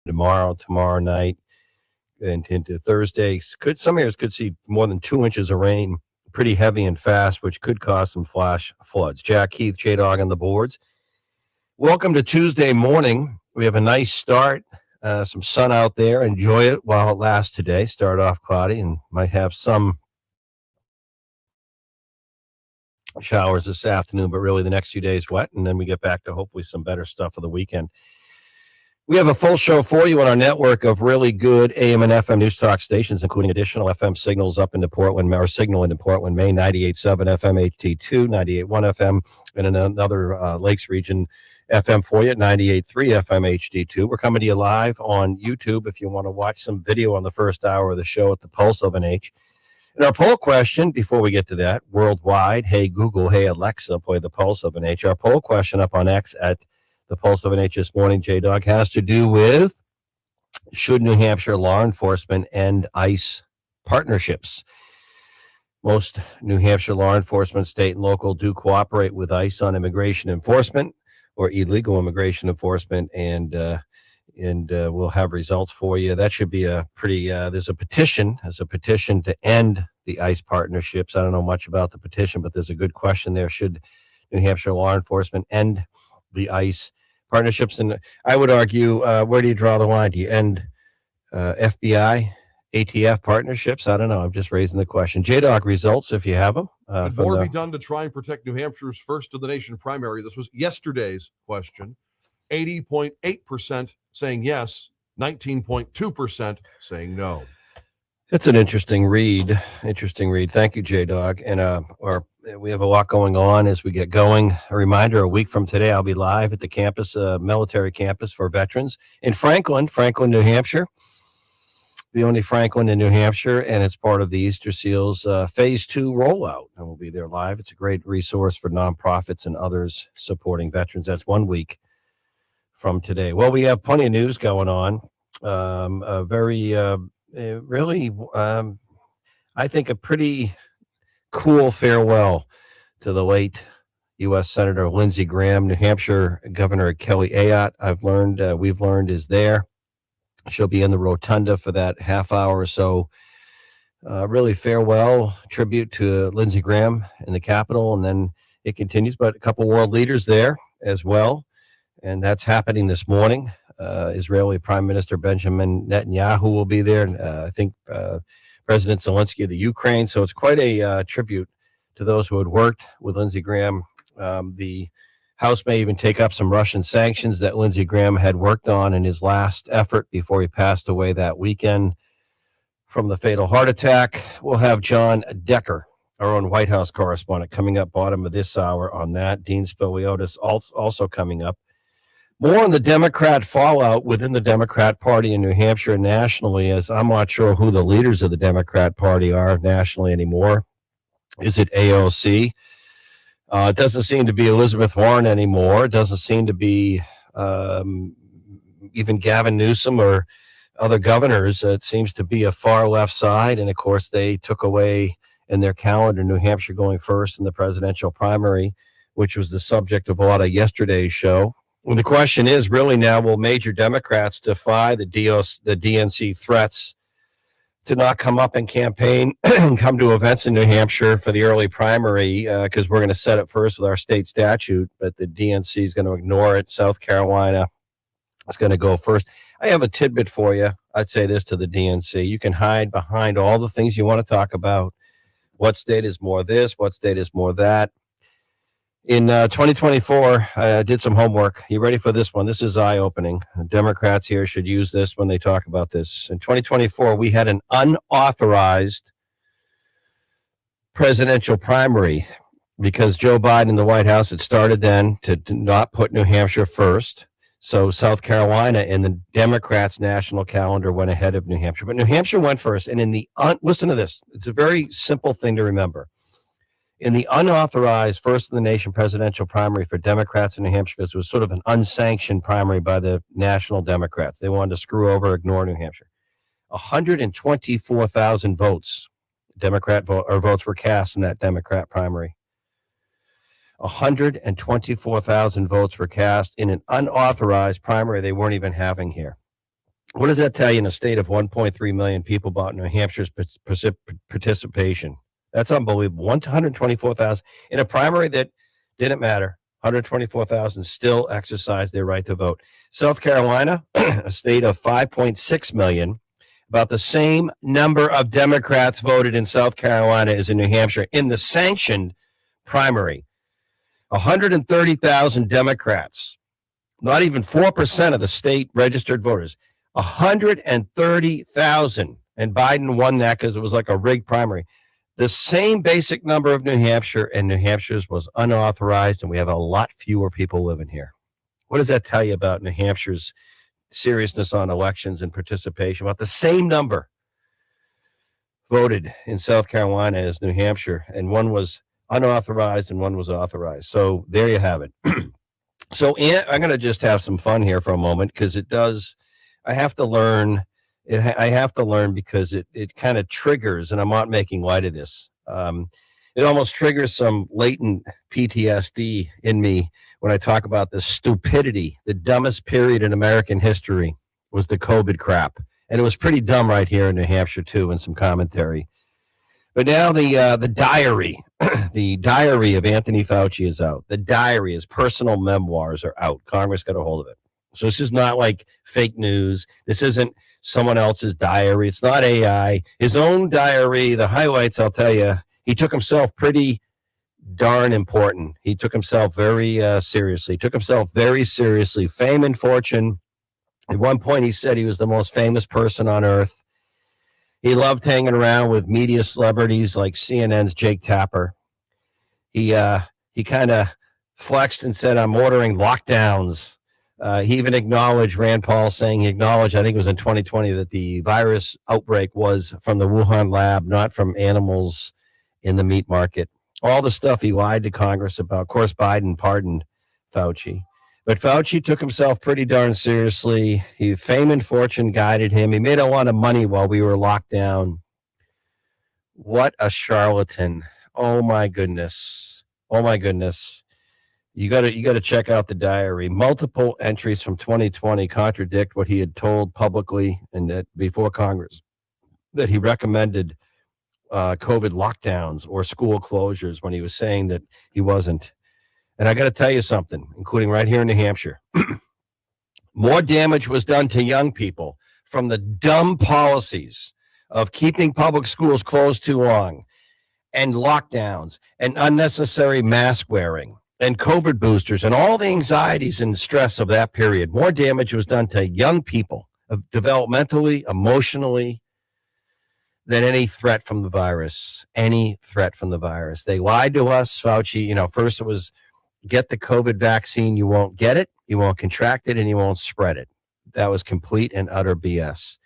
tomorrow night, and into Thursday. Some areas could see more than 2 inches of rain, pretty heavy and fast, which could cause some flash floods. Jack Heath, J-Dog on the boards. Welcome to Tuesday morning. We have a nice start, some sun out there. Enjoy it while it lasts today. Start off cloudy and might have some showers this afternoon, but really the next few days wet, and then we get back to hopefully some better stuff for the weekend. We have a full show for you on our network of really good AM and FM news talk stations, including additional FM signals up into Portland, or signal into Portland, Maine, 98.7 FM HD2, 98.1 FM, and in another Lakes region FM for you at 98.3 FM HD2. We're coming to you live on YouTube if you want to watch some video on the first hour of the show at the Pulse of an H. And our poll question, before we get to that, worldwide, hey Google, hey Alexa, play the Pulse of an H. Our poll question up on X at the Pulse of an H this morning, J-Dog, has to do with, should New Hampshire law enforcement end ICE partnerships? Most New Hampshire law enforcement, state and local, do cooperate with ICE on immigration enforcement or illegal immigration enforcement, and we'll have results for you. That should be a pretty, there's a petition to end the ICE partnerships. I don't know much about the petition, but there's a good question there. Should New Hampshire law enforcement end the ICE partnerships? And I would argue, where do you draw the line? Do you end FBI, ATF partnerships? I don't know. I'm just raising the question. J-Dog, results, if you have them. Could more be done to try and protect New Hampshire's first of the nation primary? This was yesterday's question. 80.8% saying yes, 19.2% saying no. It's an interesting read. Thank you, J-Dog. And we have a lot going on as we get going. A reminder, a week from today, I'll be live at the campus, military campus for veterans in Franklin, New Hampshire. The only Franklin in New Hampshire, and it's part of the Easter Seals Phase 2 rollout. And we'll be there live. It's a great resource for nonprofits and others supporting veterans. That's 1 week from today. Well, we have plenty of news going on. I think a pretty cool farewell to the late U.S. Senator Lindsey Graham. New Hampshire Governor Kelly Ayotte, we've learned, is there. She'll be in the rotunda for that half hour or so. Really farewell tribute to Lindsey Graham in the Capitol, and then it continues. But a couple world leaders there as well, and that's happening this morning. Israeli Prime Minister Benjamin Netanyahu will be there, and I think President Zelensky of the Ukraine. So it's quite a tribute to those who had worked with Lindsey Graham. The House may even take up some Russian sanctions that Lindsey Graham had worked on in his last effort before he passed away that weekend from the fatal heart attack. We'll have John Decker, our own White House correspondent, coming up bottom of this hour on that. Dean Spiliotis also coming up. More on the Democrat fallout within the Democrat Party in New Hampshire and nationally, as I'm not sure who the leaders of the Democrat Party are nationally anymore. Is it AOC? It doesn't seem to be Elizabeth Warren anymore. It doesn't seem to be even Gavin Newsom or other governors. It seems to be a far left side. And, of course, they took away in their calendar New Hampshire going first in the presidential primary, which was the subject of a lot of yesterday's show. And the question is really now, will major Democrats defy the DNC threats to not come up and campaign and come to events in New Hampshire for the early primary, because we're going to set it first with our state statute, but the DNC is going to ignore it. South Carolina is going to go first. I have a tidbit for you. I'd say this to the DNC. You can hide behind all the things you want to talk about. What state is more this? What state is more that? In 2024, I did some homework. You ready for this one? This is eye-opening. Democrats here should use this when they talk about this. In 2024, we had an unauthorized presidential primary because Joe Biden in the White House had started then to not put New Hampshire first. So South Carolina in the Democrats' national calendar went ahead of New Hampshire. But New Hampshire went first. And listen to this. It's a very simple thing to remember. In the unauthorized first in the nation presidential primary for Democrats in New Hampshire, because it was sort of an unsanctioned primary by the national Democrats. They wanted to screw over, ignore New Hampshire. 124,000 votes, votes were cast in that Democrat primary. 124,000 votes were cast in an unauthorized primary they weren't even having here. What does that tell you in a state of 1.3 million people about New Hampshire's participation? That's unbelievable. 124,000 in a primary that didn't matter. 124,000 still exercised their right to vote. South Carolina, a state of 5.6 million, about the same number of Democrats voted in South Carolina as in New Hampshire in the sanctioned primary. 130,000 Democrats, not even 4% of the state registered voters. 130,000, and Biden won that because it was like a rigged primary. The same basic number of New Hampshire, and New Hampshire's was unauthorized, and we have a lot fewer people living here. What does that tell you about New Hampshire's seriousness on elections and participation? About the same number voted in South Carolina as New Hampshire, and one was unauthorized and one was authorized. So there you have it. So I'm going to just have some fun here for a moment because I have to learn. I have to learn because it kind of triggers, and I'm not making light of this. It almost triggers some latent PTSD in me when I talk about the stupidity. The dumbest period in American history was the COVID crap. And it was pretty dumb right here in New Hampshire, too, in some commentary. But now the diary, the diary of Anthony Fauci is out. The diary, his personal memoirs are out. Congress got a hold of it. So this is not like fake news. This isn't someone else's diary. It's not AI. His own diary, the highlights, I'll tell you, he took himself pretty darn important. He took himself very seriously. He took himself very seriously. Fame and fortune. At one point, he said he was the most famous person on earth. He loved hanging around with media celebrities like CNN's Jake Tapper. He kind of flexed and said, I'm ordering lockdowns. He even acknowledged, Rand Paul saying he acknowledged, I think it was in 2020, that the virus outbreak was from the Wuhan lab, not from animals in the meat market. All the stuff he lied to Congress about. Of course, Biden pardoned Fauci. But Fauci took himself pretty darn seriously. Fame and fortune guided him. He made a lot of money while we were locked down. What a charlatan. Oh, my goodness. Oh, my goodness. You got to check out the diary. Multiple entries from 2020 contradict what he had told publicly and before Congress, that he recommended COVID lockdowns or school closures when he was saying that he wasn't. And I got to tell you something, including right here in New Hampshire. More damage was done to young people from the dumb policies of keeping public schools closed too long and lockdowns and unnecessary mask wearing and COVID boosters and all the anxieties and stress of that period. More damage was done to young people, developmentally, emotionally, than any threat from the virus. Any threat from the virus. They lied to us, Fauci. First it was get the COVID vaccine, you won't get it, you won't contract it, and you won't spread it. That was complete and utter BS.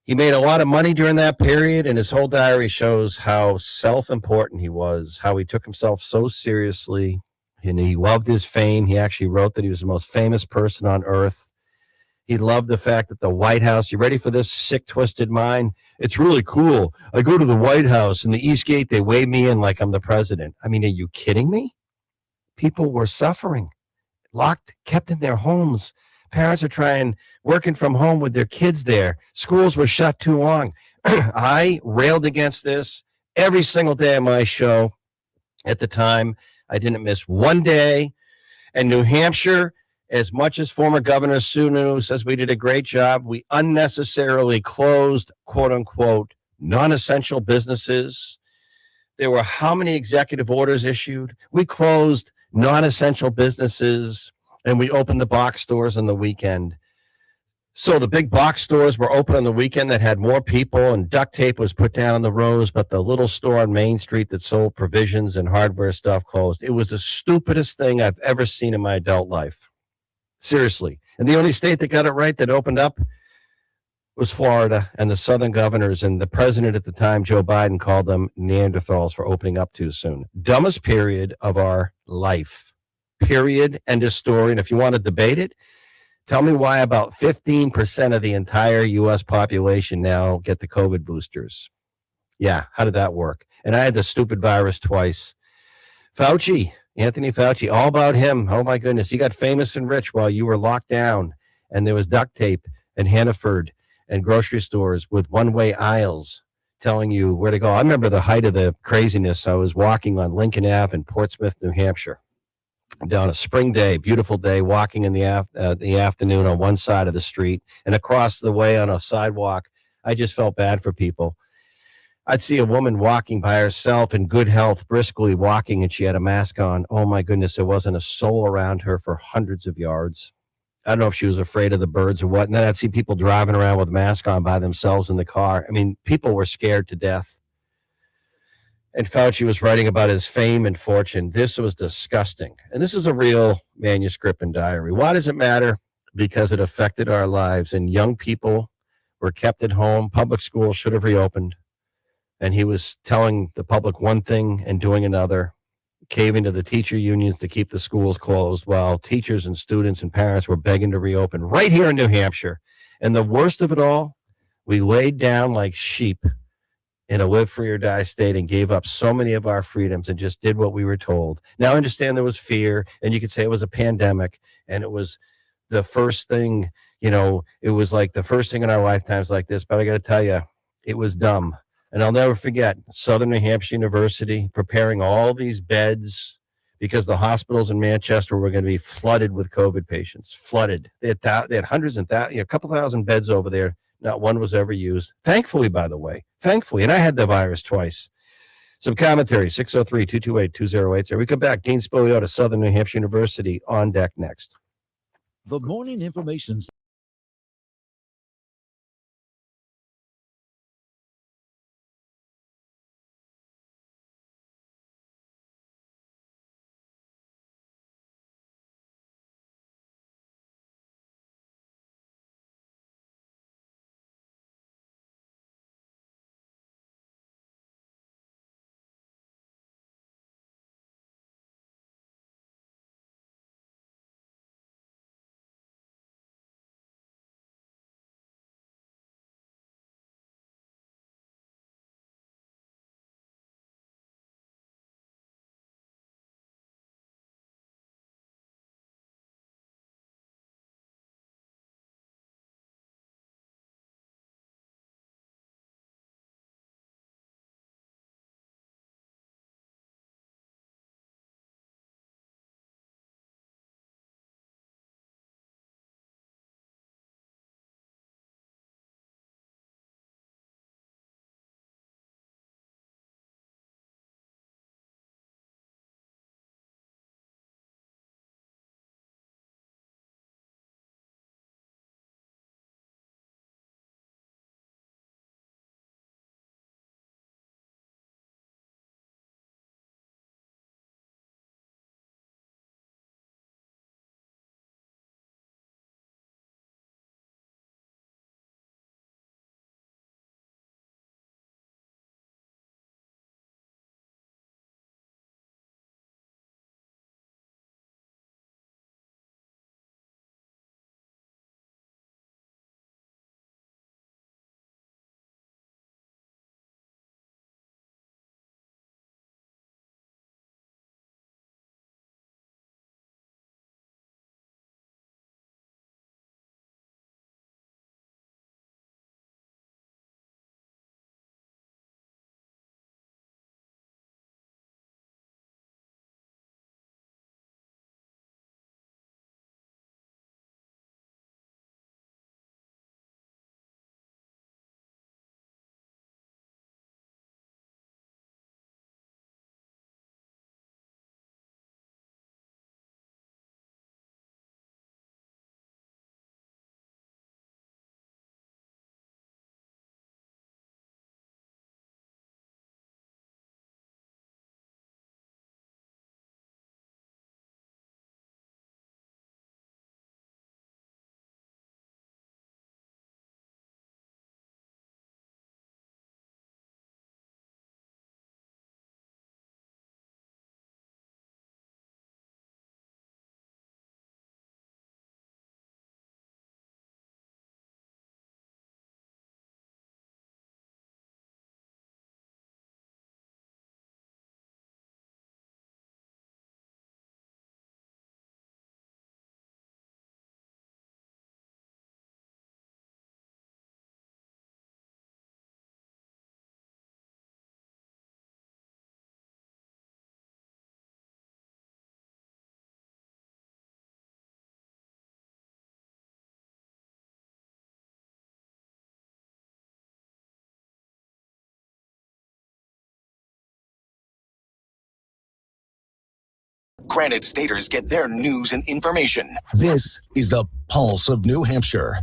He made a lot of money during that period, and his whole diary shows how self-important he was, how he took himself so seriously, and he loved his fame. He actually wrote that he was the most famous person on earth. He loved the fact that the White House, you ready for this sick, twisted mind? It's really cool. I go to the White House and the East Gate, they wave me in like I'm the president. I mean, are you kidding me? People were suffering, locked, kept in their homes. Parents are working from home with their kids there. Schools were shut too long. I railed against this every single day of my show at the time. I didn't miss one day. And New Hampshire, as much as former Governor Sununu says we did a great job, we unnecessarily closed, quote unquote, non-essential businesses. There were how many executive orders issued? We closed non-essential businesses and we opened the box stores on the weekend. So the big box stores were open on the weekend that had more people, and duct tape was put down on the rows, but the little store on Main Street that sold provisions and hardware stuff closed. It was the stupidest thing I've ever seen in my adult life. Seriously. And the only state that got it right, that opened up, was Florida, and the southern governors, and the president at the time, Joe Biden, called them Neanderthals for opening up too soon. Dumbest period of our life. Period. End of story. And if you want to debate it, tell me why about 15% of the entire U.S. population now get the COVID boosters. Yeah, how did that work? And I had the stupid virus twice. Fauci, Anthony Fauci, all about him. Oh, my goodness. He got famous and rich while you were locked down, and there was duct tape and Hannaford and grocery stores with one-way aisles telling you where to go. I remember the height of the craziness. I was walking on Lincoln Ave in Portsmouth, New Hampshire, down a spring day, beautiful day, walking in the afternoon on one side of the street, and across the way on a sidewalk, I just felt bad for people. I'd see a woman walking by herself in good health, briskly walking, and she had a mask on. Oh my goodness, there wasn't a soul around her for hundreds of yards. I don't know if she was afraid of the birds or what. And then I'd see people driving around with masks on by themselves in the car. I mean, people were scared to death. And Fauci was writing about his fame and fortune. This was disgusting. And this is a real manuscript and diary. Why does it matter? Because it affected our lives. And young people were kept at home. Public schools should have reopened. And he was telling the public one thing and doing another, caving to the teacher unions to keep the schools closed while teachers and students and parents were begging to reopen right here in New Hampshire. And the worst of it all, we laid down like sheep in a live free or die state and gave up so many of our freedoms and just did what we were told. Now I understand there was fear, and you could say it was a pandemic, and it was the first thing, it was like the first thing in our lifetimes like this. But I got to tell you, it was dumb. And I'll never forget Southern New Hampshire University preparing all these beds because the hospitals in Manchester were going to be flooded with COVID patients. Flooded. They had hundreds and a couple thousand beds over there. Not one was ever used. Thankfully, by the way. Thankfully. And I had the virus twice. Some commentary, 603-228-2080. So we come back. Dean Spogliota, Southern New Hampshire University, on deck next. The morning information Granite Staters get their news and information. This is the Pulse of New Hampshire.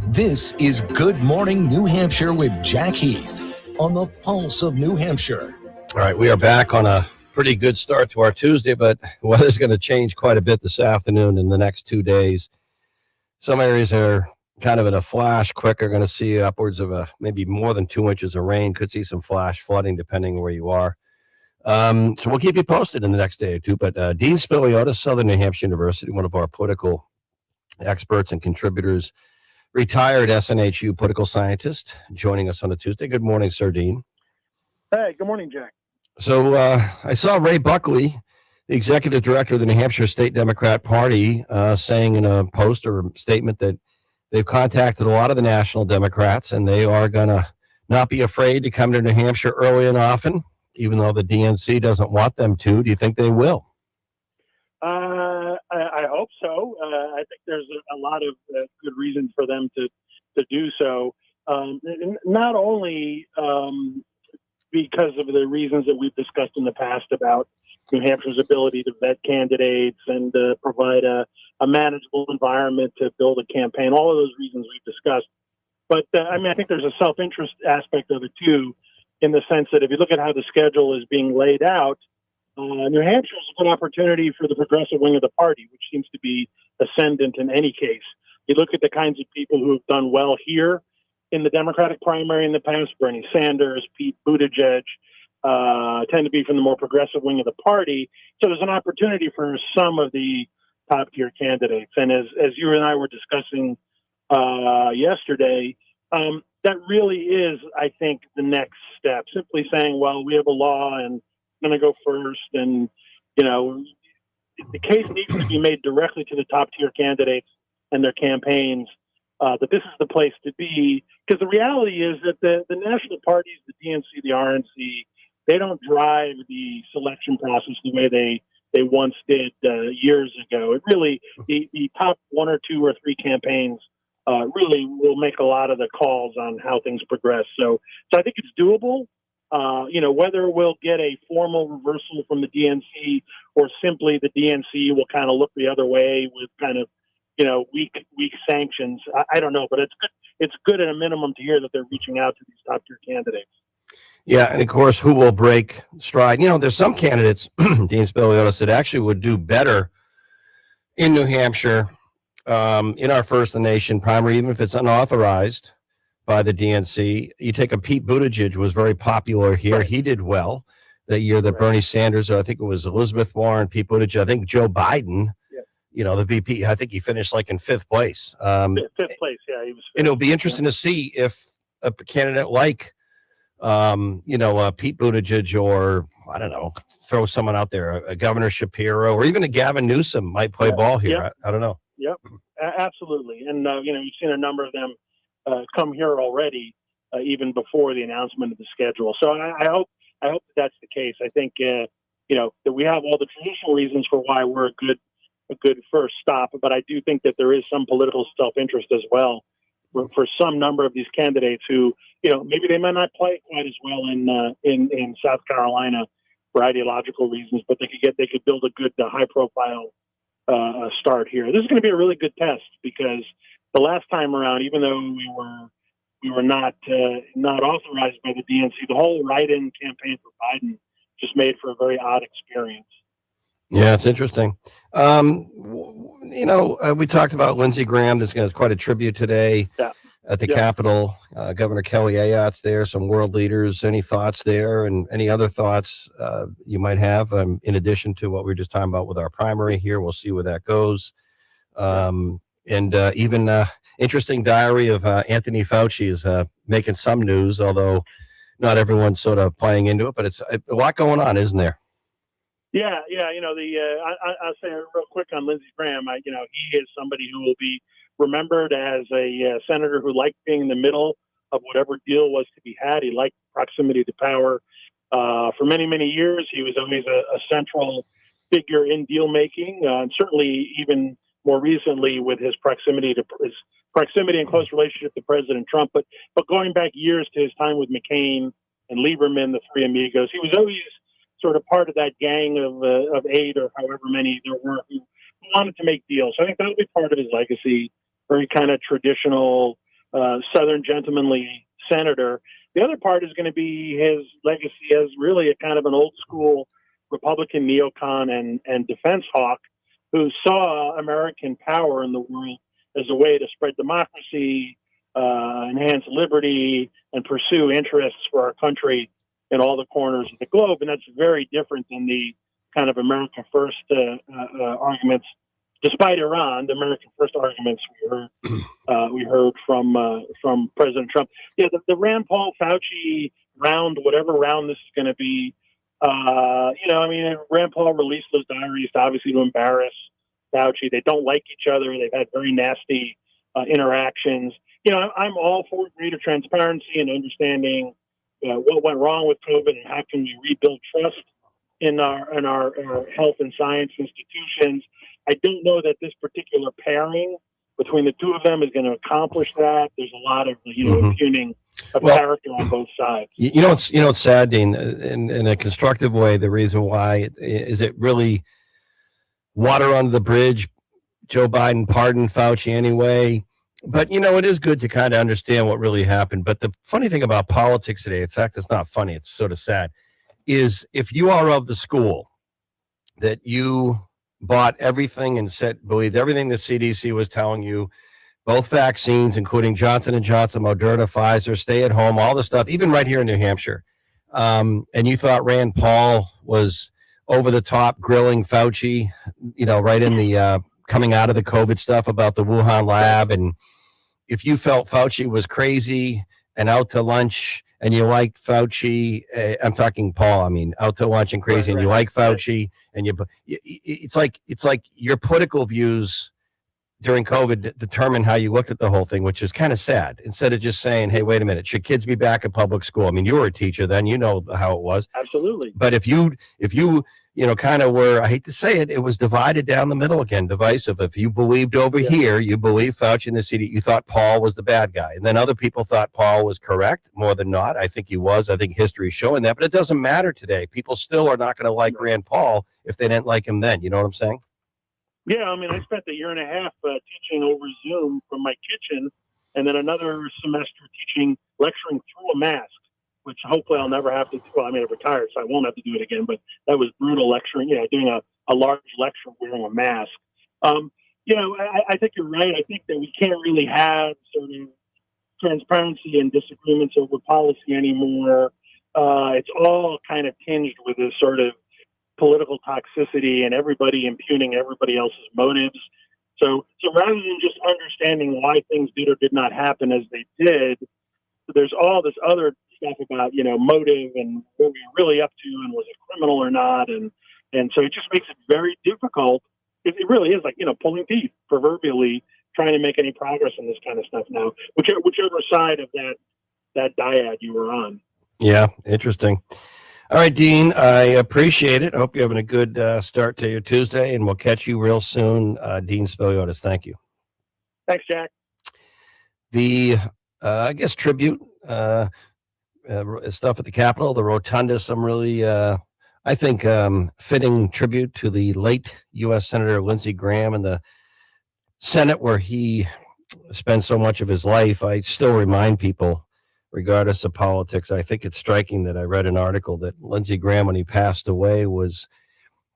This is Good Morning New Hampshire with Jack Heath on the Pulse of New Hampshire. All right, we are back on a pretty good start to our Tuesday, but weather's going to change quite a bit this afternoon and the next 2 days. Some areas are kind of in a flash quicker, going to see upwards of maybe more than 2 inches of rain. Could see some flash flooding depending where you are. So we'll keep you posted in the next day or two. But Dean Spiliotis, Southern New Hampshire University, one of our political experts and contributors, retired SNHU political scientist, joining us on a Tuesday. Good morning, Sir Dean. Hey, good morning, Jack. So I saw Ray Buckley, the executive director of the New Hampshire State Democrat Party, saying in a post or statement that they've contacted a lot of the national Democrats and they are going to not be afraid to come to New Hampshire early and often, even though the DNC doesn't want them to. Do you think they will? I hope so. I think there's a lot of good reasons for them to do so. Not only because of the reasons that we've discussed in the past about New Hampshire's ability to vet candidates and provide a manageable environment to build a campaign, all of those reasons we've discussed. But I think there's a self-interest aspect of it too, in the sense that if you look at how the schedule is being laid out, New Hampshire is a good opportunity for the progressive wing of the party, which seems to be ascendant in any case. You look at the kinds of people who have done well here in the Democratic primary in the past, Bernie Sanders, Pete Buttigieg, tend to be from the more progressive wing of the party. So there's an opportunity for some of the top tier candidates. And as you and I were discussing yesterday, that really is, I think, the next step. Simply saying, well, we have a law and I'm going to go first. And, the case needs to be made directly to the top tier candidates and their campaigns that this is the place to be. Because the reality is that the national parties, the DNC, the RNC, they don't drive the selection process the way they once did years ago. It really, the top 1 or 2 or 3 campaigns really will make a lot of the calls on how things progress. So I think it's doable. Whether we'll get a formal reversal from the DNC or simply the DNC will kind of look the other way with kind of, weak sanctions. I don't know, but it's good. It's good at a minimum to hear that they're reaching out to these top tier candidates. Yeah, and of course, who will break stride? There's some candidates, Dean Spiliotis, that actually would do better in New Hampshire in our First the Nation primary, even if it's unauthorized by the DNC. You take a Pete Buttigieg, was very popular here. Right. He did well that year that Bernie Sanders, I think it was Elizabeth Warren, Pete Buttigieg, I think Joe Biden, the VP, I think he finished like in 5th place. 5th place, yeah. He was 5th. And it'll be interesting to see if a candidate like, Pete Buttigieg or, I don't know, throw someone out there, a Governor Shapiro or even a Gavin Newsom might play ball here. Yep. I don't know. Yep, absolutely. And, you've seen a number of them come here already, even before the announcement of the schedule. So I hope that's the case. I think, that we have all the traditional reasons for why we're a good first stop, but I do think that there is some political self-interest as well for some number of these candidates who, maybe they might not play quite as well in South Carolina for ideological reasons, but they could build a good high-profile start here. This is going to be a really good test because the last time around, even though we were not authorized by the DNC, the whole write-in campaign for Biden just made for a very odd experience. Yeah, it's interesting. We talked about Lindsey Graham. There's quite a tribute today at the Capitol. Governor Kelly Ayotte's there, some world leaders. Any thoughts there and any other thoughts you might have in addition to what we were just talking about with our primary here? We'll see where that goes. And even interesting diary of Anthony Fauci is making some news, although not everyone's sort of playing into it, but it's a lot going on, isn't there? Yeah. I'll say real quick on Lindsey Graham. He is somebody who will be remembered as a senator who liked being in the middle of whatever deal was to be had. He liked proximity to power. For many, many years, he was always a central figure in deal making, and certainly even more recently with his proximity and close relationship to President Trump. But going back years to his time with McCain and Lieberman, the three amigos, he was always sort of part of that gang of 8 or however many there were who wanted to make deals. So I think that'll be part of his legacy. Very kind of traditional Southern gentlemanly senator. The other part is going to be his legacy as really a kind of an old school Republican neocon and defense hawk who saw American power in the world as a way to spread democracy, enhance liberty, and pursue interests for our country in all the corners of the globe. And that's very different than the kind of America First arguments, despite Iran, the American First arguments we heard from President Trump. Yeah, the Rand Paul Fauci round, whatever round this is going to be, Rand Paul released those diaries obviously to embarrass Fauci. They don't like each other. They've had very nasty interactions. I'm all for greater transparency and understanding what went wrong with COVID and how can we rebuild trust in our health and science institutions. I don't know that this particular pairing between the two of them is going to accomplish that. There's a lot of impugning of character on both sides. It's sad, Dean, in a constructive way. The reason why is it really water under the bridge. Joe Biden pardoned Fauci anyway. But, it is good to kind of understand what really happened. But the funny thing about politics today, in fact, it's not funny, it's sort of sad, is if you are of the school that you bought everything and believed everything the CDC was telling you, both vaccines, including Johnson & Johnson, Moderna, Pfizer, stay at home, all the stuff, even right here in New Hampshire. And you thought Rand Paul was over the top grilling Fauci, right in the coming out of the COVID stuff about the Wuhan lab. And if you felt Fauci was crazy and out to lunch and you liked Fauci, I'm talking Paul, out to lunch and crazy, and you like Fauci, and it's like your political views during COVID determine how you looked at the whole thing, which is kind of sad. Instead of just saying, hey, wait a minute, should kids be back in public school? You were a teacher then, you know how it was. Absolutely. But if you kind of were, I hate to say it, it was divided down the middle again, divisive. If you believed over here, you believed Fauci in the city, you thought Paul was the bad guy. And then other people thought Paul was correct more than not. I think he was. I think history is showing that. But it doesn't matter today. People still are not going to like Rand Paul if they didn't like him then. You know what I'm saying? Yeah, I spent a year and a half teaching over Zoom from my kitchen, and then another semester lecturing through a mask, which hopefully I'll never have to do. Well, I retired, so I won't have to do it again, but that was brutal lecturing, doing a large lecture wearing a mask. I think you're right. I think that we can't really have sort of transparency and disagreements over policy anymore. It's all kind of tinged with this sort of political toxicity and everybody impugning everybody else's motives. So rather than just understanding why things did or did not happen as they did, there's all this other stuff about, motive and what we were really up to and was it criminal or not. And so it just makes it very difficult. It really is like, pulling teeth, proverbially, trying to make any progress on this kind of stuff now, whichever side of that dyad you were on. Yeah, interesting. All right, Dean, I appreciate it. I hope you're having a good start to your Tuesday, and we'll catch you real soon. Dean Spiliotis, thank you. Thanks, Jack. The, tribute stuff at the Capitol, the rotunda, some really, fitting tribute to the late U.S. Senator Lindsey Graham in the Senate, where he spent so much of his life. I still remind people, regardless of politics, I think it's striking that I read an article that Lindsey Graham, when he passed away, was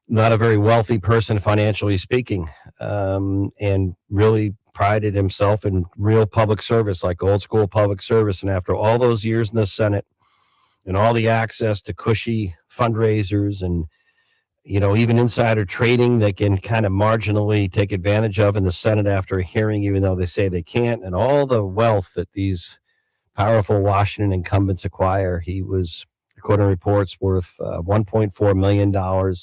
not a very wealthy person, financially speaking, and really prided himself in real public service, like old school public service. And after all those years in the Senate and all the access to cushy fundraisers and, even insider trading they can kind of marginally take advantage of in the Senate after a hearing, even though they say they can't, and all the wealth that these powerful Washington incumbents acquire. He was, according to reports, worth $1.4 million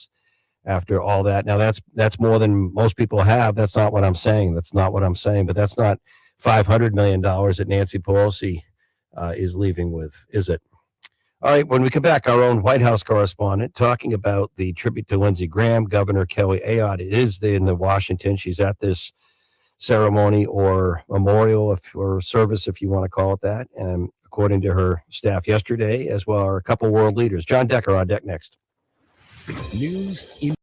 after all that. Now, that's more than most people have. That's not what I'm saying. But that's not $500 million that Nancy Pelosi is leaving with, is it? All right, when we come back, our own White House correspondent talking about the tribute to Lindsey Graham. Governor Kelly Ayotte is in Washington. She's at this ceremony or memorial or service, if you want to call it that, and according to her staff yesterday, as well are a couple world leaders. John Decker on deck next. News,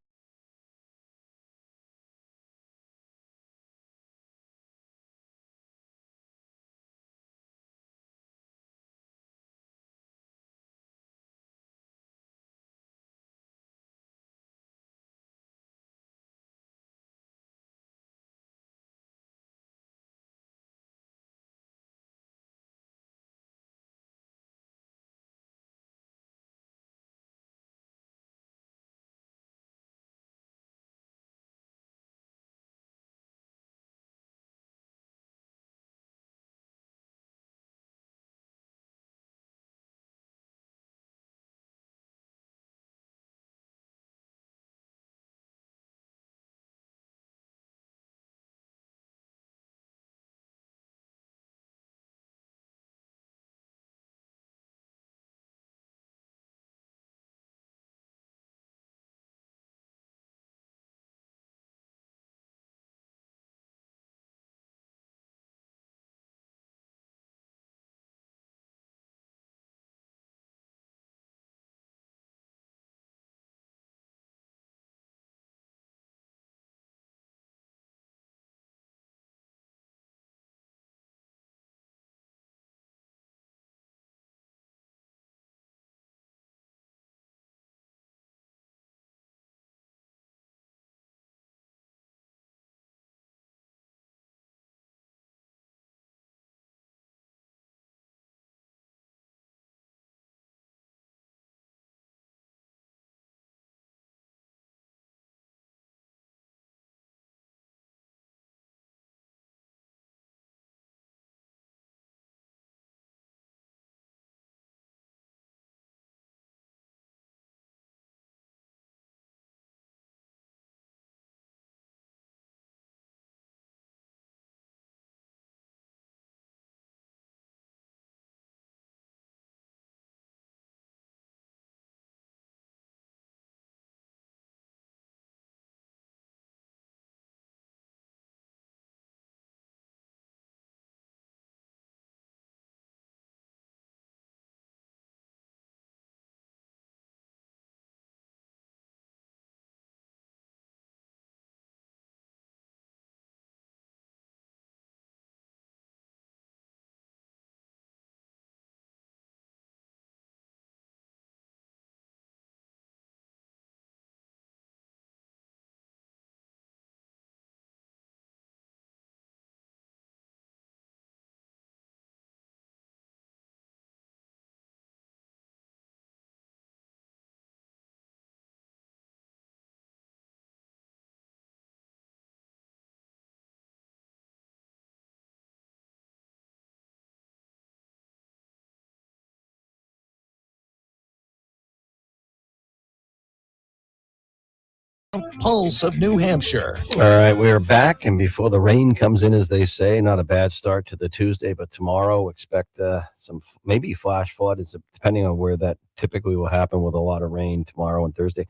Pulse of New Hampshire. All right, we're back, and before the rain comes in, as they say, not a bad start to the Tuesday, but tomorrow expect some maybe flash flood, depending on where that typically will happen with a lot of rain tomorrow and Thursday.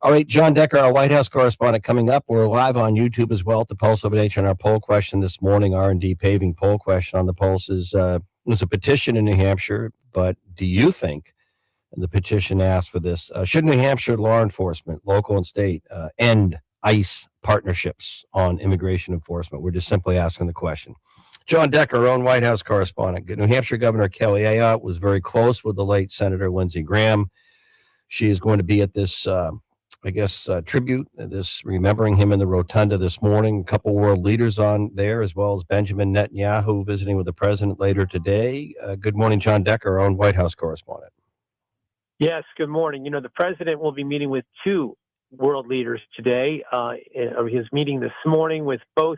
All right, John Decker, our White House correspondent, coming up. We're live on YouTube as well at the Pulse of an H on our poll question this morning. R&D paving poll question on the Pulse is there's a petition in New Hampshire, but do you think? And the petition asks for this. Should New Hampshire law enforcement, local and state, end ICE partnerships on immigration enforcement? We're just simply asking the question. John Decker, our own White House correspondent. New Hampshire Governor Kelly Ayotte was very close with the late Senator Lindsey Graham. She is going to be at this, tribute, this remembering him in the rotunda this morning. A couple world leaders on there, as well as Benjamin Netanyahu visiting with the president later today. Good morning, John Decker, our own White House correspondent. Yes, good morning. You know, the president will be meeting with two world leaders today. His meeting this morning with both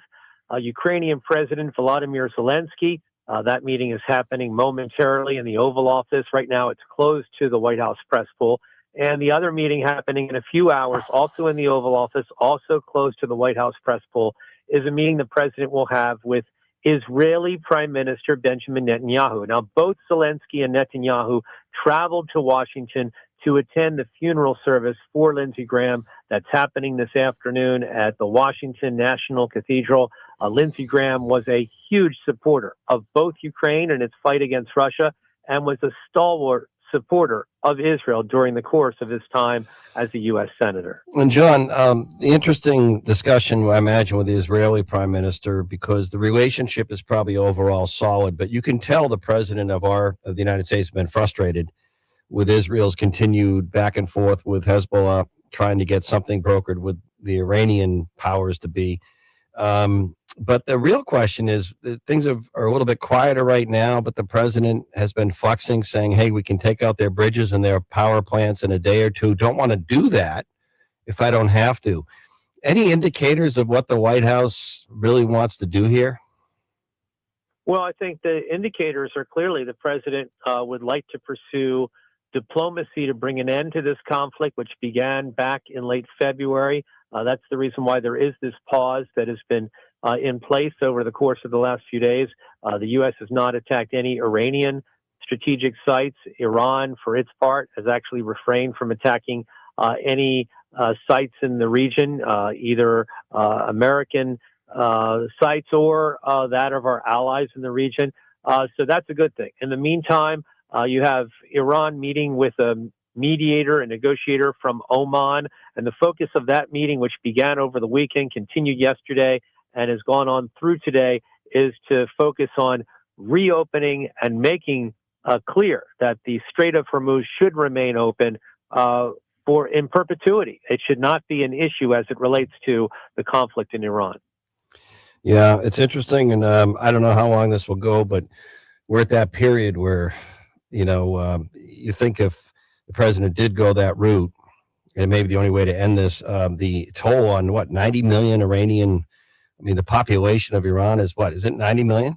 Ukrainian President Volodymyr Zelensky. That meeting is happening momentarily in the Oval Office. Right now, it's closed to the White House press pool. And the other meeting happening in a few hours, also in the Oval Office, also closed to the White House press pool, is a meeting the president will have with Israeli Prime Minister Benjamin Netanyahu. Now, both Zelensky and Netanyahu traveled to Washington to attend the funeral service for Lindsey Graham that's happening this afternoon at the Washington National Cathedral. Lindsey Graham was a huge supporter of both Ukraine and its fight against Russia, and was a stalwart supporter of Israel during the course of his time as a U.S. Senator. And John, the interesting discussion, I imagine, with the Israeli prime minister, because the relationship is probably overall solid, but you can tell the president of the United States has been frustrated with Israel's continued back and forth with Hezbollah, trying to get something brokered with the Iranian powers to be. But the real question is, things are a little bit quieter right now, but the president has been flexing, saying, hey, we can take out their bridges and their power plants in a day or two. Don't want to do that if I don't have to. Any indicators of what the White House really wants to do here? Well, I think the indicators are clearly the president would like to pursue diplomacy to bring an end to this conflict, which began back in late February. That's the reason why there is this pause that has been in place over the course of the last few days. The U.S. has not attacked any Iranian strategic sites. Iran, for its part, has actually refrained from attacking any sites in the region, either American sites or that of our allies in the region. So that's a good thing. In the meantime, you have Iran meeting with a mediator, a negotiator from Oman, and the focus of that meeting, which began over the weekend, continued yesterday, and has gone on through today, is to focus on reopening and making clear that the Strait of Hormuz should remain open in perpetuity. It should not be an issue as it relates to the conflict in Iran. Yeah, it's interesting, and I don't know how long this will go, but we're at that period where, you think if the president did go that route, and maybe the only way to end this, the toll on 90 million Iranian. I mean, the population of Iran is what? Is it 90 million?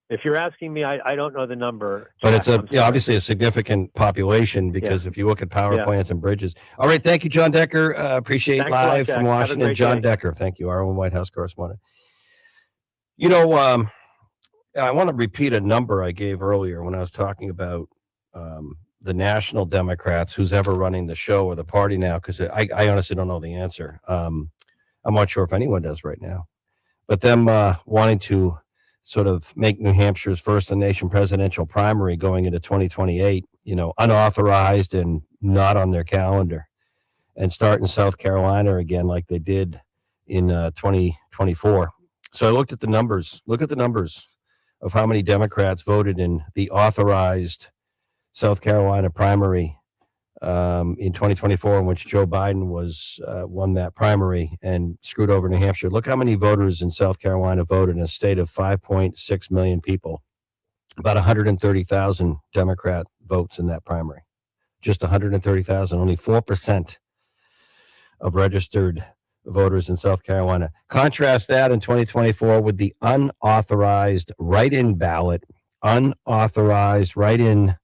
If you're asking me, I don't know the number. But Jack, it's obviously a significant population, because if you look at power plants and bridges. All right. Thank you, John Decker. Appreciate Thanks live a lot, from Jack. Washington. John Decker. Thank you. Our own White House correspondent. I want to repeat a number I gave earlier when I was talking about the national Democrats, who's ever running the show or the party now, because I honestly don't know the answer. I'm not sure if anyone does right now. But them wanting to sort of make New Hampshire's first in the nation presidential primary going into 2028, unauthorized and not on their calendar, and start in South Carolina again like they did in 2024. So I looked at the numbers. Look at the numbers of how many Democrats voted in the authorized South Carolina primary in 2024, in which Joe Biden won that primary and screwed over New Hampshire. Look how many voters in South Carolina voted in a state of 5.6 million people. About 130,000 Democrat votes in that primary. Just 130,000, only 4% of registered voters in South Carolina. Contrast that in 2024 with the unauthorized write-in ballot, unauthorized write-in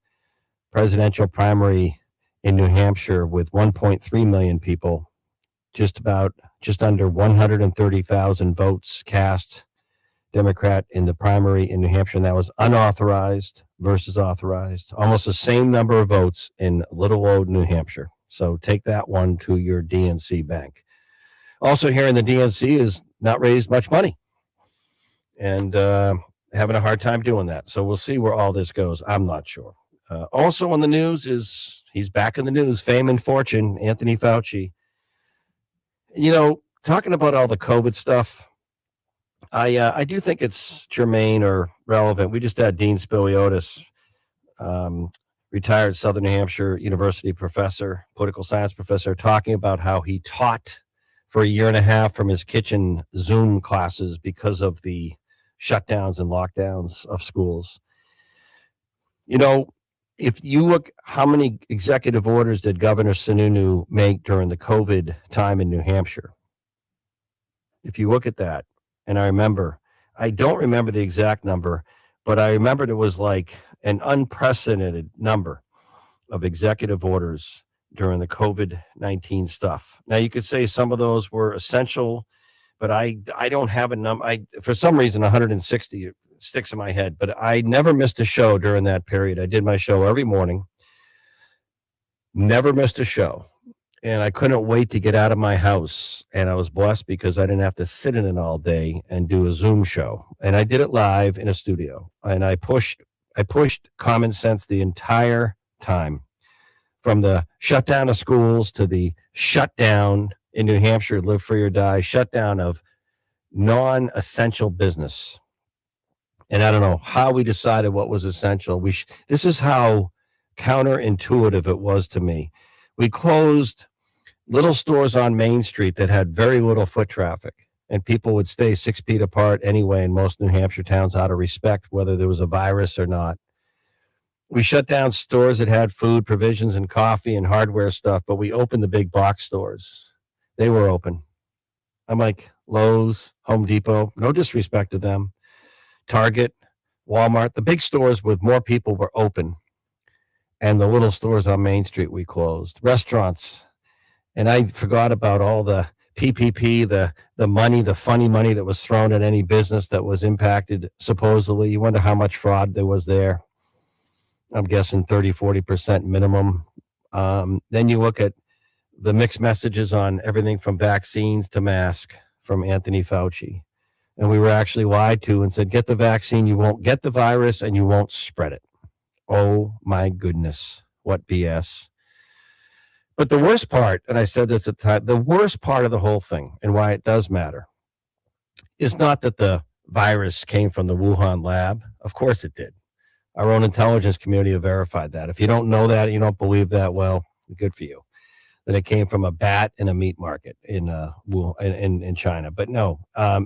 presidential primary in New Hampshire with 1.3 million people, just under 130,000 votes cast Democrat in the primary in New Hampshire, and that was unauthorized versus authorized. Almost the same number of votes in little old New Hampshire. So take that one to your DNC bank. Also here in the DNC is not raised much money, and having a hard time doing that. So we'll see where all this goes. I'm not sure. Also on the news is, he's back in the news, fame and fortune, Anthony Fauci. Talking about all the COVID stuff, I do think it's germane or relevant. We just had Dean Spiliotis, retired Southern New Hampshire University professor, political science professor, talking about how he taught for a year and a half from his kitchen Zoom classes because of the shutdowns and lockdowns of schools. If you look, how many executive orders did Governor Sununu make during the COVID time in New Hampshire? If you look at that, and I don't remember the exact number, but I remembered it was like an unprecedented number of executive orders during the COVID-19 stuff. Now, you could say some of those were essential, but I don't have a number. For some reason, 160 sticks in my head, but I never missed a show during that period. I did my show every morning, never missed a show. And I couldn't wait to get out of my house. And I was blessed because I didn't have to sit in it all day and do a Zoom show. And I did it live in a studio. And I I pushed common sense the entire time, from the shutdown of schools to the shutdown in New Hampshire, live free or die, shutdown of non-essential business. And I don't know how we decided what was essential. This is how counterintuitive it was to me. We closed little stores on Main Street that had very little foot traffic, and people would stay 6 feet apart anyway in most New Hampshire towns out of respect, whether there was a virus or not. We shut down stores that had food, provisions, and coffee and hardware stuff, but we opened the big box stores. They were open. I'm like, Lowe's, Home Depot, no disrespect to them, Target, Walmart, the big stores with more people were open. And the little stores on Main Street we closed. Restaurants. And I forgot about all the PPP, the money, the funny money that was thrown at any business that was impacted, supposedly. You wonder how much fraud there was there. I'm guessing 30-40% minimum. Then you look at the mixed messages on everything from vaccines to mask from Anthony Fauci. And we were actually lied to and said, get the vaccine, you won't get the virus, and you won't spread it. Oh, my goodness. What BS. But the worst part, and I said this at the time, the worst part of the whole thing, and why it does matter, is not that the virus came from the Wuhan lab. Of course it did. Our own intelligence community have verified that. If you don't know that, you don't believe that, well, good for you. That it came from a bat in a meat market in China. But no,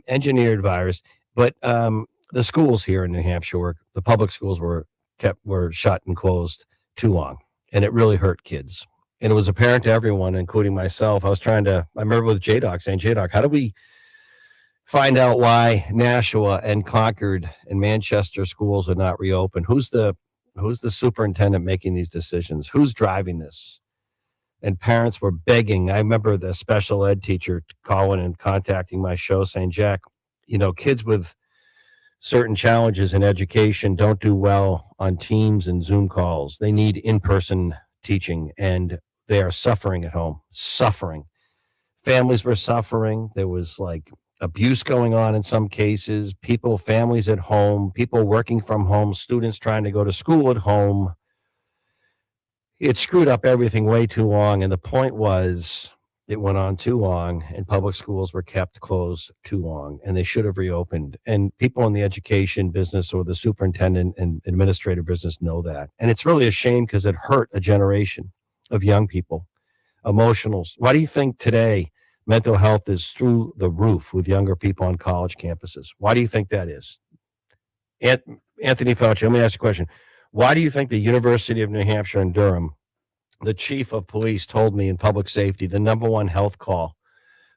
engineered virus. But the schools here in New Hampshire, the public schools were shut and closed too long. And it really hurt kids. And it was apparent to everyone, including myself. I remember with JDoc saying, JDoc, how do we find out why Nashua and Concord and Manchester schools are not reopened? Who's the superintendent making these decisions? Who's driving this? And parents were begging. I remember the special ed teacher calling and contacting my show saying, Jack, kids with certain challenges in education don't do well on Teams and Zoom calls. They need in-person teaching, and they are suffering at home. Suffering. Families were suffering. There was abuse going on in some cases. Families at home, people working from home, students trying to go to school at home. It screwed up everything way too long. And the point was, it went on too long, and public schools were kept closed too long, and they should have reopened. And people in the education business or the superintendent and administrative business know that. And it's really a shame because it hurt a generation of young people. Emotionals. Why do you think today mental health is through the roof with younger people on college campuses? Why do you think that is? Anthony Fauci, let me ask you a question. Why do you think the University of New Hampshire in Durham, the chief of police told me in public safety, the number one health call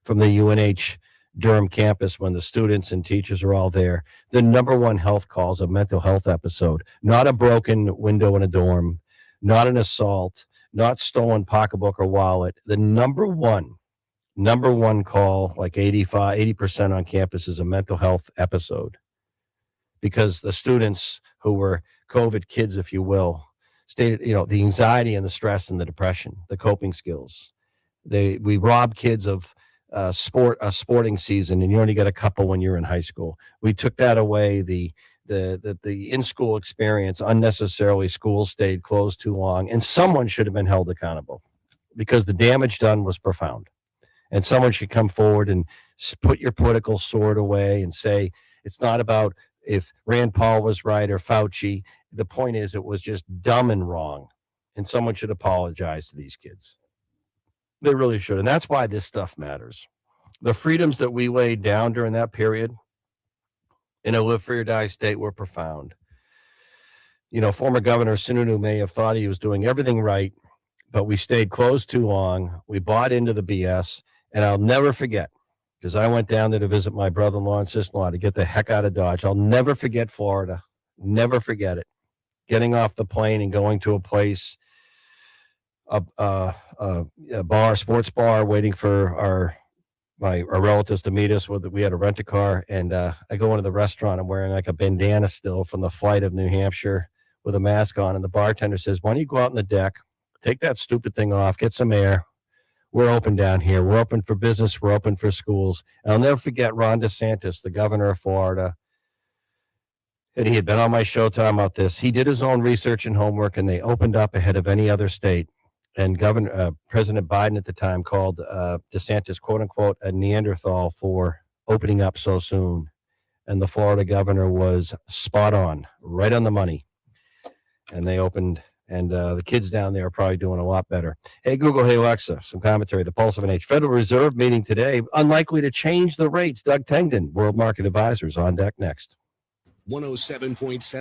from the UNH Durham campus when the students and teachers are all there, the number one health call is a mental health episode, not a broken window in a dorm, not an assault, not stolen pocketbook or wallet. The number one call, like 80% on campus, is a mental health episode, because the students who were COVID kids, if you will, stated, the anxiety and the stress and the depression, the coping skills. We rob kids of a sporting season, and you only get a couple when you're in high school. We took that away. The in-school experience, unnecessarily schools stayed closed too long, and someone should have been held accountable because the damage done was profound. And someone should come forward and put your political sword away and say, it's not about if Rand Paul was right or Fauci. The point is, it was just dumb and wrong. And someone should apologize to these kids. They really should. And that's why this stuff matters. The freedoms that we laid down during that period in a live free or die state were profound. Former Governor Sununu may have thought he was doing everything right, but we stayed closed too long. We bought into the BS. And I'll never forget, because I went down there to visit my brother-in-law and sister-in-law to get the heck out of Dodge. I'll never forget Florida. Never forget it. Getting off the plane and going to a place, a bar, sports bar, waiting for our relatives to meet us. We had to rent a car, and I go into the restaurant. I'm wearing like a bandana still from the flight of New Hampshire with a mask on, and the bartender says, why don't you go out on the deck, take that stupid thing off, get some air. We're open down here. We're open for business. We're open for schools. And I'll never forget Ron DeSantis, the governor of Florida. And he had been on my show talking about this. He did his own research and homework, and they opened up ahead of any other state. And President Biden at the time called DeSantis, quote unquote, a Neanderthal for opening up so soon. And the Florida governor was spot on, right on the money. And they opened, and the kids down there are probably doing a lot better. Hey, Google, hey, Alexa, some commentary. The Pulse of an Age. Federal Reserve meeting today, unlikely to change the rates. Doug Tengden, World Market Advisors, on deck next. 107.7.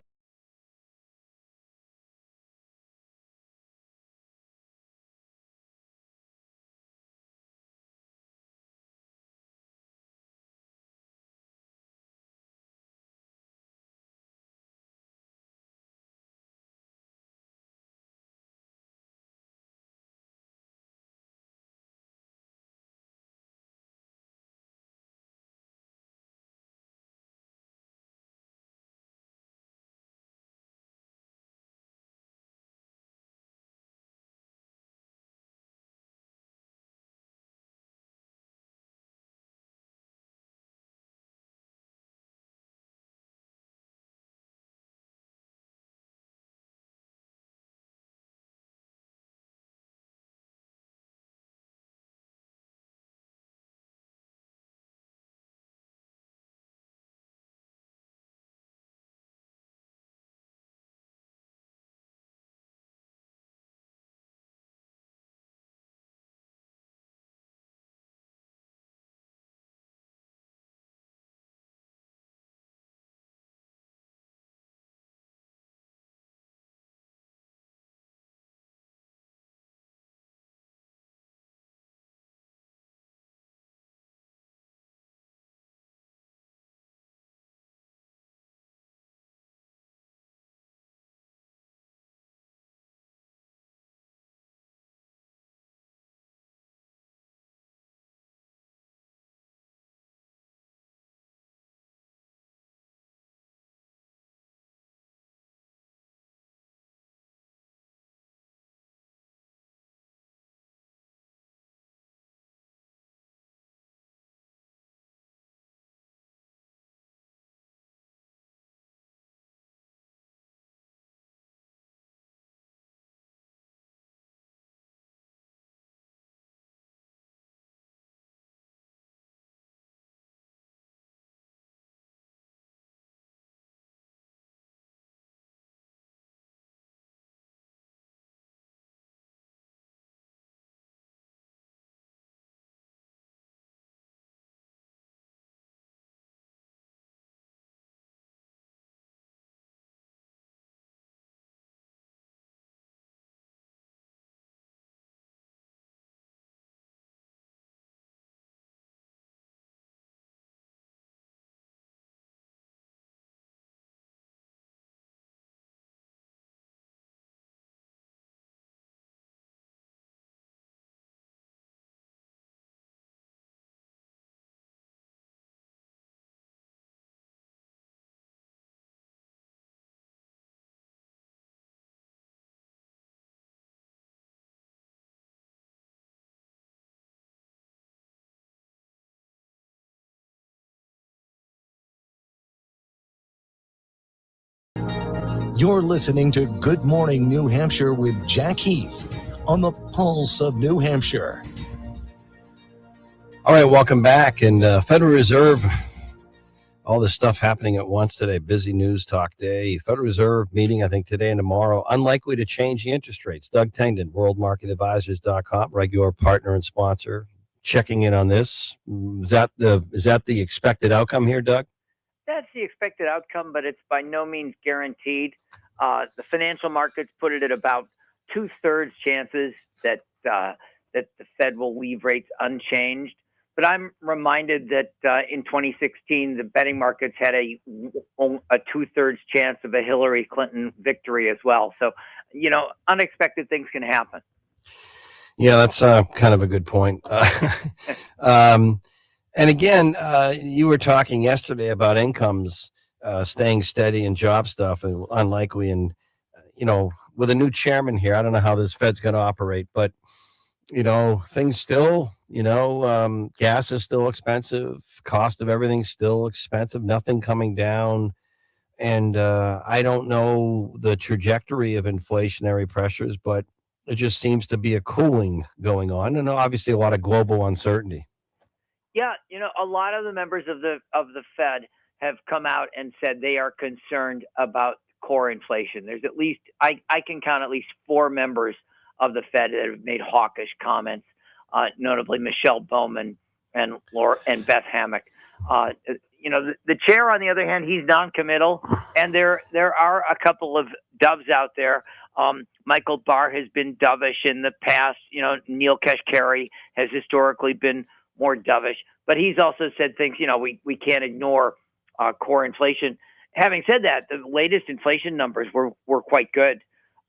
You're listening to Good Morning New Hampshire with Jack Heath on the Pulse of New Hampshire. All right, welcome back. And Federal Reserve, all this stuff happening at once today. Busy news talk day. Federal Reserve meeting, I think, today and tomorrow. Unlikely to change the interest rates. Doug Tengden, worldmarketadvisors.com, regular partner and sponsor, checking in on this. Is that the expected outcome here, Doug? That's the expected outcome, but it's by no means guaranteed. The financial markets put it at about 2/3 chances that the Fed will leave rates unchanged. But I'm reminded that in 2016, the betting markets had a 2/3 chance of a Hillary Clinton victory as well. So, unexpected things can happen. Yeah, that's kind of a good point. And again, you were talking yesterday about incomes staying steady and job stuff and unlikely. And, with a new chairman here, I don't know how this Fed's going to operate, but, things still, gas is still expensive. Cost of everything's still expensive. Nothing coming down. And I don't know the trajectory of inflationary pressures, but it just seems to be a cooling going on, and obviously a lot of global uncertainty. Yeah, a lot of the members of the Fed have come out and said they are concerned about core inflation. There's at least I can count at least 4 members of the Fed that have made hawkish comments, notably Michelle Bowman and Beth Hammock. The chair, on the other hand, he's non-committal, and there are a couple of doves out there. Michael Barr has been dovish in the past. Neil Kashkari has historically been more dovish, but he's also said things. We can't ignore core inflation. Having said that, the latest inflation numbers were quite good,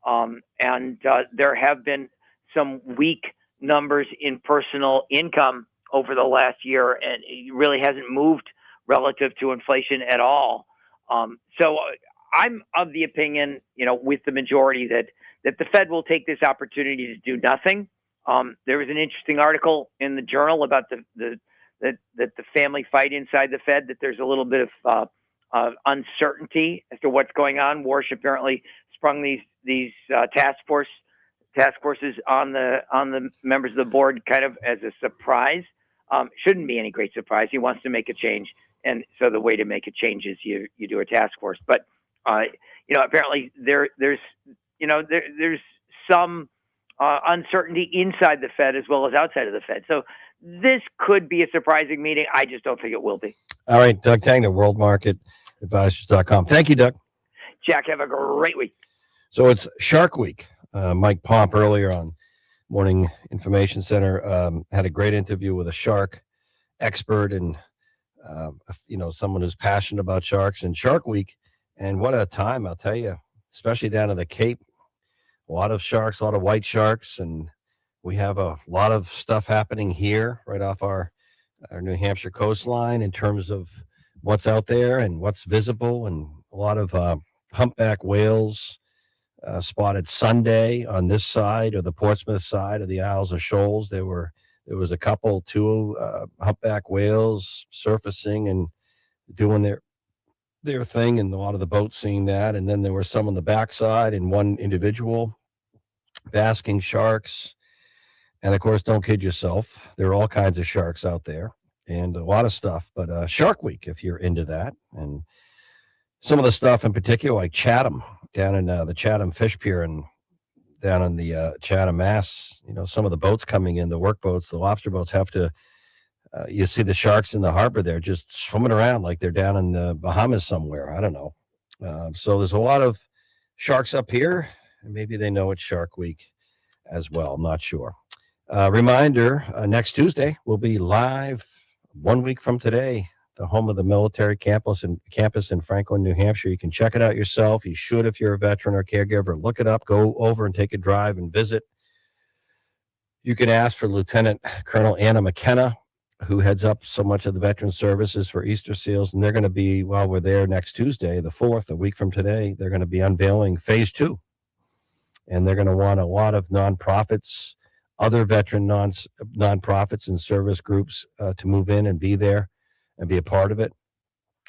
and there have been some weak numbers in personal income over the last year, and it really hasn't moved relative to inflation at all. So I'm of the opinion, with the majority that the Fed will take this opportunity to do nothing. There was an interesting article in the Journal about the family fight inside the Fed, that there's a little bit of uncertainty as to what's going on. Warsh apparently sprung these task forces on the members of the board kind of as a surprise. Shouldn't be any great surprise. He wants to make a change, and so the way to make a change is you do a task force. But apparently there's some uncertainty inside the Fed as well as outside of the Fed. So this could be a surprising meeting. I just don't think it will be. All right, Doug Tangner, worldmarketadvisors.com. Thank you, Doug. Jack, have a great week. So it's Shark Week. Mike Pomp earlier on Morning Information Center had a great interview with a shark expert and someone who's passionate about sharks and Shark Week. And what a time, I'll tell you, especially down in the Cape. A lot of sharks, a lot of white sharks, and we have a lot of stuff happening here right off our New Hampshire coastline in terms of what's out there and what's visible, and a lot of humpback whales spotted Sunday on this side or the Portsmouth side of the Isles of Shoals. There was a couple, 2 humpback whales surfacing and doing their thing, and a lot of the boats seeing that. And then there were some on the backside and one individual basking sharks. And of course, don't kid yourself, there are all kinds of sharks out there and a lot of stuff. But Shark Week, if you're into that, and some of the stuff in particular, like Chatham, down in the Chatham Fish Pier and down in the Chatham, Mass, some of the boats coming in, the work boats, the lobster boats have to, you see the sharks in the harbor there just swimming around like they're down in the Bahamas somewhere. I don't know. So there's a lot of sharks up here, and maybe they know it's Shark Week as well. I'm not sure. Reminder, next Tuesday we'll be live 1 week from today, the home of the military campus in Franklin, New Hampshire. You can check it out yourself. You should, if you're a veteran or caregiver. Look it up, go over and take a drive and visit. You can ask for Lieutenant Colonel Anna McKenna, who heads up so much of the veteran services for Easter Seals. And they're going to be, while we're there next Tuesday, the 4th, a week from today, they're going to be unveiling phase 2. And they're going to want a lot of nonprofits, other veteran nonprofits and service groups to move in and be there and be a part of it.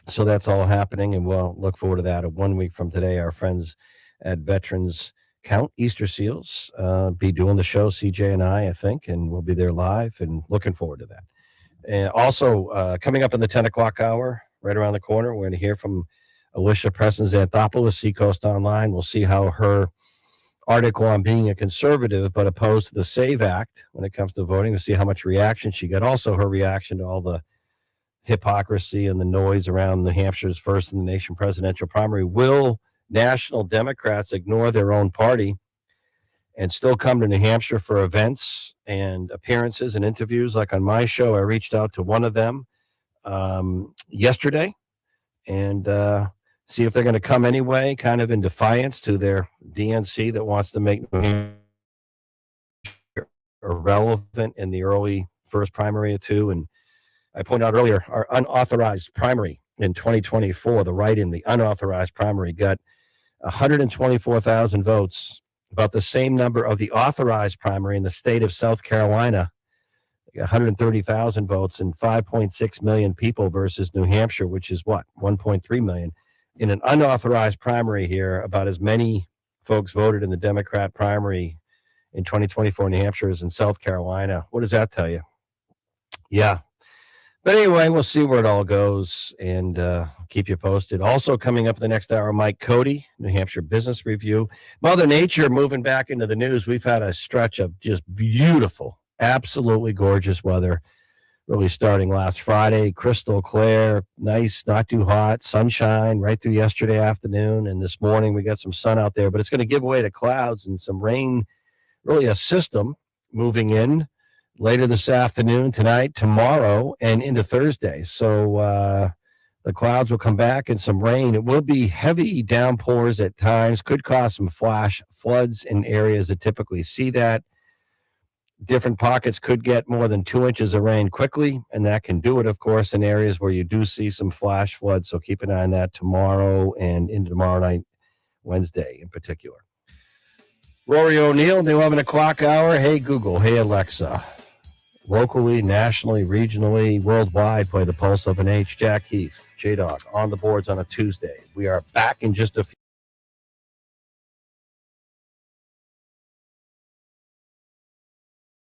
So that's all happening, and we'll look forward to that. 1 week from today, our friends at Veterans Count Easter Seals be doing the show, CJ and I think, and we'll be there live, and looking forward to that. And also coming up in the 10 o'clock hour, right around the corner, we're going to hear from Alicia Preston-Xanthopoulos, Seacoast Online. We'll see how her article on being a conservative but opposed to the SAVE Act when it comes to voting, to see how much reaction she got. Also, her reaction to all the hypocrisy and the noise around New Hampshire's first in the nation presidential primary. Will national Democrats ignore their own party and still come to New Hampshire for events and appearances and interviews? Like on my show, I reached out to one of them yesterday and see if they're going to come anyway, kind of in defiance to their DNC that wants to make New Hampshire irrelevant in the early first primary or two. And I pointed out earlier, our unauthorized primary in 2024, the write-in, the unauthorized primary, got 124,000 votes, about the same number of the authorized primary in the state of South Carolina, 130,000 votes, and 5.6 million people versus New Hampshire, which is what, 1.3 million. in an unauthorized primary here, about as many folks voted in the Democrat primary in 2024 in New Hampshire as in South Carolina. What does that tell you? Yeah. But anyway, we'll see where it all goes and keep you posted. Also coming up in the next hour, Mike Cody, New Hampshire Business Review. Mother Nature moving back into the news. We've had a stretch of just beautiful, absolutely gorgeous weather, really starting last Friday. Crystal clear, nice, not too hot, sunshine right through yesterday afternoon. And this morning we got some sun out there, but it's going to give way to clouds and some rain, really a system moving in later this afternoon, tonight, tomorrow, and into Thursday. So the clouds will come back and some rain. It will be heavy downpours at times, could cause some flash floods in areas that typically see that. Different pockets could get more than 2 inches of rain quickly, and that can do it, of course, in areas where you do see some flash floods. So keep an eye on that tomorrow and into tomorrow night, Wednesday in particular. Rory O'Neill, the 11 o'clock hour. Hey, Google. Hey, Alexa. Locally, nationally, regionally, worldwide, play the pulse of an H. Jack Heath, J-Dog, on the boards on a Tuesday. We are back in just a few.